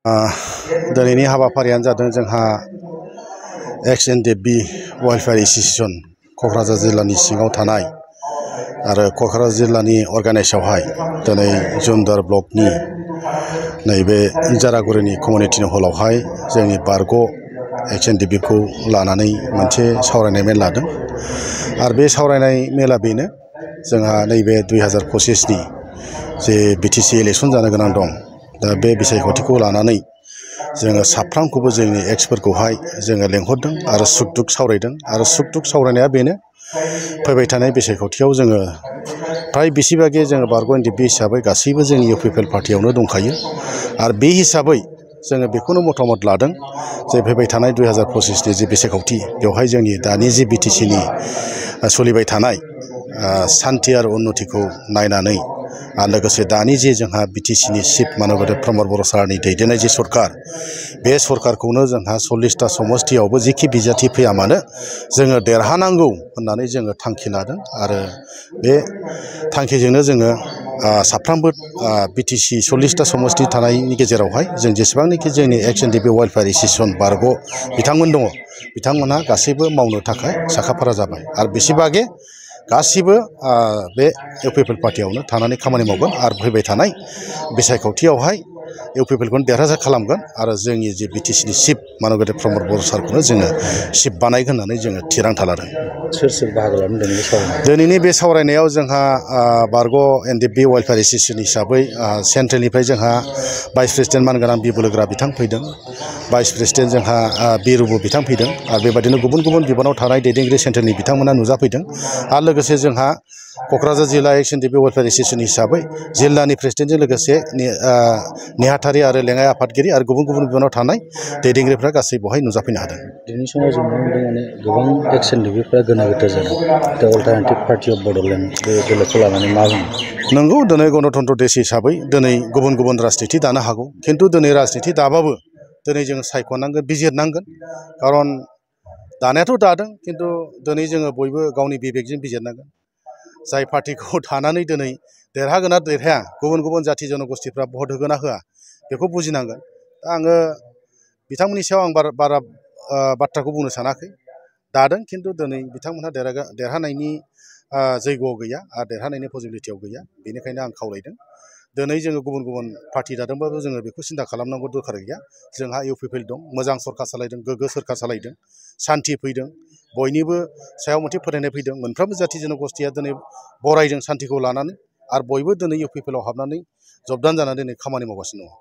दिनैनि हाबाफारियानो जादों जोंहा XNDP वेलफेयार एसोसिएशन क'क्राझार जिल्लानि सिङाव थानाय आरो क'क्राझार जिल्लानि अर्गानाइजआवहाय दिनै जुमदार ब्लकनि नैबे जारागुरिनि कमिउनिटि हलावहाय जोंनि बारग' XNDP खौ लानानै मोनसे सावरायनाय मेल लादों आरो बे सावरायनाय मेला बेनो जोंहा नैबे 2025 नि जे BTC इलेक्शन जानो गोनां दं। दा बे बिसायख'थिखौ लानानै जोङो साफ्रोमखौबो जोंनि एक्सफोरखौहाय जोङो लेंहरदों आरो सुख दुख सावरायदों आरो सुख दुख सावरायनाया बेनो फैबाय थानाय बिसायख'थियाव जोङो फ्राय बेसेबागे जोङो बारग' NDP हिसाबै गासैबो जोंनि UPPL पार्टियावनो दंखायो आरो बे हिसाबै जोङो बेखौनो मतामत लादों जे फैबाय थानाय 2025 नि जे बिसायख'थि बेवहाय जोंनि दानि जे BTC नि सोलिबाय थानाय सान्थि आरो उन्नतिखौ नायनानै आरो लोगोसे दानि जे जोंहा BTC नि चिफ मानगोदेब प्रमद बर' सारनि दैदेननाय जे सरकार बे सरकारखौनो जोंहा 40टा समस्तियावबो जिखि बिजाथि फैया मानो जोङो देरहानांगौ होननानै जोङो थांखि लादों आरो बे थांखिजोंनो जोङो साफ्रोमबो BTC 40टा समस्ति थानायनि गेजेरावहाय जों जेसेबांनाखि जोंनि XNDP वेलफेयार एसोसिएशन बारग' बिथांमोन दङ बिथांमोनहा गासैबो मावनो थाखाय साखाफारा जाबाय आरो बेसेबागे गासिबो बे UPPL पार्टियावनो थानानै खामानि मावगोन आरो फैबाय थानाय बिसायख'थियावहाय UPPL खौनो देरहासार खालामगोन आरो जोंनि जे BTC नि चिफ मानगोदेब प्रमद बर' सारखौनो जोङो चिफ बानायगोन होननानै जोङो थिरांथा लादों। सोर सोर बाहागो लादों दिनैनि बे सावरायनायाव जोंहा बारग' NDP वेलफेयार एसोसिएशन हिसाबै सेन्ट्रेलनिफ्राय जोंहा भाइस प्रेसिडेन्ट मानगोनां बिबुलग्रा बिथां फैदों, भाइस प्रेसिडेन्ट जोंहा बिरुबु बिथां फैदों आरो बेबायदिनो गुबुन गुबुन बिबानाव थानाय दैदेनगिरि सेन्ट्रेलनि बिथांमोना नुजाफैदों आरो लोगोसे जोंहा क'क्राझार जिल्ला XNDP वेलफेयार एसोसिएशन हिसाबै जिल्लानि प्रेसिडेन्टजों लोगोसे नेहाथारि आरो लेङाइ आफादगिरि आरो गुबुन गुबुन बिबानाव थानाय दैदेनगिरिफ्रा गासै बेवहाय नुजाफैनो हादों। दिनैनि समाव जों नुनो मोनदों माने गोबां XNDP गोनो गोथो जादों। दा अल्टारनेटिभ पार्टि अफ बड'लेण्ड बे दोलोखौ लानानै मा बुङो? नंगौ, दिनै गणतन्त्र देश हिसाबै दिनै गुबुन गुबुन राजनिति दानो हागौ, खिन्थु दिनै राजनिति दाबाबो दिनै जोङो सायख'नांगोन, बिजिरनांगोन। खारन दानायाथ' दादों, खिन्थु दिनै जोङो बयबो गावनि बिबेकजों बिजिरनांगोन। जाय पार्टिखौ थानानै दिनै देरहागोन ना देरहाया, गुबुन गुबुन जाथि जनगोष्ठीफ्रा भट होगोन ना होआ बेखौ बुजिनांगोन। दा आङो बिथांमोननि सायाव आं बारा बाथ्राखौ बुंनो सानाखै। दादों, खिन्थु दिनै बिथांमोनहा देरहानायनि जैग'आव गैया आरो देरहानायनि पसिबिलिटियाव गैया। बेनिखायनो आं खावलायदों दिनै जोङो गुबुन गुबुन पार्टि दादोंबाबो जोङो बेखौ सिन्था खालामनांगौ दरखार गैया। जोंहा UPPL दं, मोजां सरकार सालायदों, गोग्गो सरकार सालायदों, सान्थि फैदों, बयनिबो सायाव मोनसे फोथायनाय फैदों। मोनफ्रोमबो जाथि जनगोष्ठीया दिनै बरायदों सान्थिखौ लानानै आरो बयबो दिनै UPPL आव हाबनानै जबदान जानानै दिनै खामानि मावगासिनो दङ।